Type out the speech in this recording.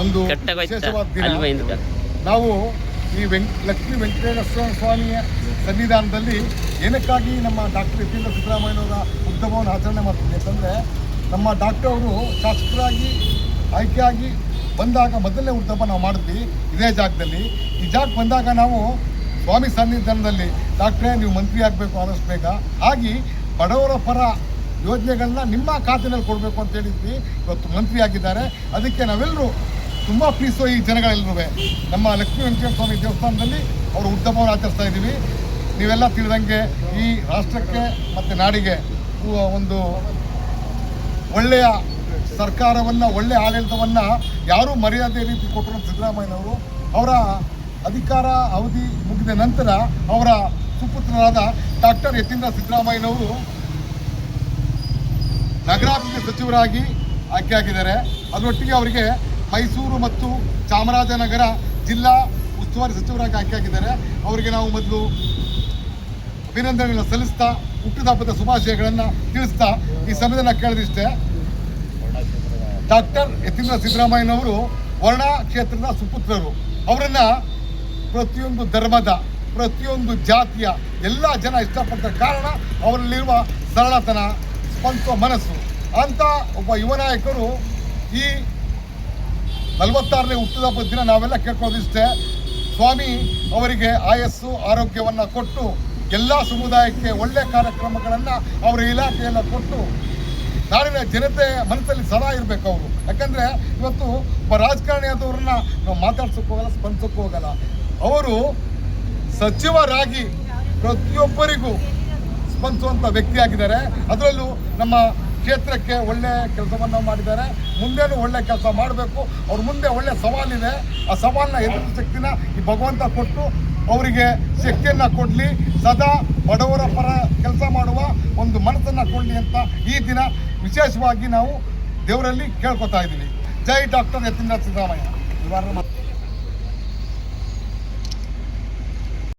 ಒಂದು ವಿಶೇಷವಾದ ದಿನ. ನಾವು ಈ ಲಕ್ಷ್ಮೀ ವೆಂಕಟೇಶ್ವರ ಸ್ವಾಮಿಯ ಸನ್ನಿಧಾನದಲ್ಲಿ ಏನಕ್ಕಾಗಿ ನಮ್ಮ ಡಾಕ್ಟರ್ ಯತೀಂದ್ರ ಸಿದ್ದರಾಮಯ್ಯನವರ ಹುಟ್ಟುಹಬ್ಬವನ್ನು ಆಚರಣೆ ಮಾಡ್ತೀವಿ ಅಂತಂದರೆ, ನಮ್ಮ ಡಾಕ್ಟರ್ ಅವರು ಶಾಸಕರಾಗಿ ಆಯ್ಕೆಯಾಗಿ ಬಂದಾಗ ಮೊದಲನೇ ಹುಟ್ಟುಹಬ್ಬ ನಾವು ಮಾಡಿದ್ವಿ ಇದೇ ಜಾಗದಲ್ಲಿ. ಈ ಜಾಗಕ್ಕೆ ಬಂದಾಗ ನಾವು ಸ್ವಾಮಿ ಸನ್ನಿಧಾನದಲ್ಲಿ ಡಾಕ್ಟ್ರೇ ನೀವು ಮಂತ್ರಿ ಆಗಬೇಕು ಆದಷ್ಟು ಬೇಗ, ಆಗಿ ಬಡವರ ಪರ ಯೋಜನೆಗಳನ್ನ ನಿಮ್ಮ ಖಾತೆಯಲ್ಲಿ ಕೊಡಬೇಕು ಅಂತ ಹೇಳಿದ್ವಿ. ಇವತ್ತು ಮಂತ್ರಿ ಆಗಿದ್ದಾರೆ. ಅದಕ್ಕೆ ನಾವೆಲ್ಲರೂ ತುಂಬ ಪ್ರೀಸೋ ಈ ಜನಗಳೆಲ್ಲರೂ ನಮ್ಮ ಲಕ್ಷ್ಮೀ ವೆಂಕಟೇಶ್ವರ ಸ್ವಾಮಿ ದೇವಸ್ಥಾನದಲ್ಲಿ ಅವರು ಹುಟ್ಟುಹಬ್ಬವನ್ನು ಆಚರಿಸ್ತಾ ಇದ್ದೀವಿ. ನೀವೆಲ್ಲ ತಿಳಿದಂಗೆ ಈ ರಾಷ್ಟ್ರಕ್ಕೆ ಮತ್ತು ನಾಡಿಗೆ ಒಂದು ಒಳ್ಳೆಯ ಸರ್ಕಾರವನ್ನು, ಒಳ್ಳೆಯ ಆಡಳಿತವನ್ನು ಯಾರೂ ಮರ್ಯಾದೆ ರೀತಿ ಕೊಟ್ಟರು ಸಿದ್ದರಾಮಯ್ಯನವರು. ಅವರ ಅಧಿಕಾರ ಅವಧಿ ಮುಗಿದ ನಂತರ ಅವರ ಸುಪುತ್ರರಾದ ಡಾಕ್ಟರ್ ಯತೀಂದ್ರ ಸಿದ್ದರಾಮಯ್ಯನವರು ನಗರಾಭಿವೃದ್ಧಿ ಸಚಿವರಾಗಿ ಆಯ್ಕೆಯಾಗಿದ್ದಾರೆ. ಅದರೊಟ್ಟಿಗೆ ಅವರಿಗೆ ಮೈಸೂರು ಮತ್ತು ಚಾಮರಾಜನಗರ ಜಿಲ್ಲಾ ಉಸ್ತುವಾರಿ ಸಚಿವರಾಗಿ ಆಯ್ಕೆಯಾಗಿದ್ದಾರೆ. ಅವರಿಗೆ ನಾವು ಮೊದಲು ಅಭಿನಂದನೆಗಳನ್ನು ಸಲ್ಲಿಸ್ತಾ ಹುಟ್ಟುಹಬ್ಬದ ಶುಭಾಶಯಗಳನ್ನು ತಿಳಿಸ್ತಾ ಈ ಸಮಯದಲ್ಲಿ ಕೇಳಿದಿಷ್ಟೇ, ಡಾಕ್ಟರ್ ಯತೀಂದ್ರ ಸಿದ್ದರಾಮಯ್ಯನವರು ವರ್ಣ ಕ್ಷೇತ್ರದ ಸುಪುತ್ರರು. ಅವರನ್ನು ಪ್ರತಿಯೊಂದು ಧರ್ಮದ, ಪ್ರತಿಯೊಂದು ಜಾತಿಯ ಎಲ್ಲ ಜನ ಇಷ್ಟಪಟ್ಟ ಕಾರಣ ಅವರಲ್ಲಿರುವ ಸರಳತನ, ಸ್ಪಂದಿಸುವ ಮನಸ್ಸು. ಅಂತ ಒಬ್ಬ ಯುವ ನಾಯಕರು ಈ 46ನೇ ಹುಟ್ಟುಹಬ್ಬದ ದಿನ ನಾವೆಲ್ಲ ಕೇಳ್ಕೊಳ್ಳೋದಿಷ್ಟೇ, ಸ್ವಾಮಿ ಅವರಿಗೆ ಆಯಸ್ಸು ಆರೋಗ್ಯವನ್ನು ಕೊಟ್ಟು ಎಲ್ಲ ಸಮುದಾಯಕ್ಕೆ ಒಳ್ಳೆಯ ಕಾರ್ಯಕ್ರಮಗಳನ್ನು ಅವರ ಇಲಾಖೆಯೆಲ್ಲ ಕೊಟ್ಟು ನಾಡಿನ ಜನತೆ ಮನಸ್ಸಲ್ಲಿ ಸದಾ ಇರಬೇಕು ಅವರು. ಯಾಕಂದರೆ ಇವತ್ತು ಒಬ್ಬ ರಾಜಕಾರಣಿಯಾದವ್ರನ್ನ ನಾವು ಮಾತಾಡ್ಸೋಕ್ಕೆ ಹೋಗಲ್ಲ, ಸ್ಪಂದಿಸೋಕ್ಕೆ ಹೋಗಲ್ಲ. ಅವರು ಸಚಿವರಾಗಿ ಪ್ರತಿಯೊಬ್ಬರಿಗೂ ಸ್ಪಂದಿಸುವಂಥ ವ್ಯಕ್ತಿಯಾಗಿದ್ದಾರೆ. ಅದರಲ್ಲೂ ನಮ್ಮ ಕ್ಷೇತ್ರಕ್ಕೆ ಒಳ್ಳೆಯ ಕೆಲಸವನ್ನು ಮಾಡಿದ್ದಾರೆ. ಮುಂದೇನೂ ಒಳ್ಳೆಯ ಕೆಲಸ ಮಾಡಬೇಕು. ಅವ್ರ ಮುಂದೆ ಒಳ್ಳೆಯ ಸವಾಲಿದೆ. ಆ ಸವಾಲನ್ನ ಎದುರಿಸುವ ಶಕ್ತಿನ ಈ ಭಗವಂತ ಕೊಟ್ಟು ಅವರಿಗೆ ಶಕ್ತಿಯನ್ನು ಕೊಡಲಿ, ಸದಾ ಬಡವರ ಪರ ಕೆಲಸ ಮಾಡುವ ಒಂದು ಮನಸ್ಸನ್ನು ಕೊಡಲಿ ಅಂತ ಈ ದಿನ ವಿಶೇಷವಾಗಿ ನಾವು ದೇವರಲ್ಲಿ ಕೇಳ್ಕೊತಾ ಇದ್ದೀವಿ. ಜೈ ಡಾಕ್ಟರ್ ಯತೀಂದ್ರ ಸಿದ್ದರಾಮಯ್ಯ.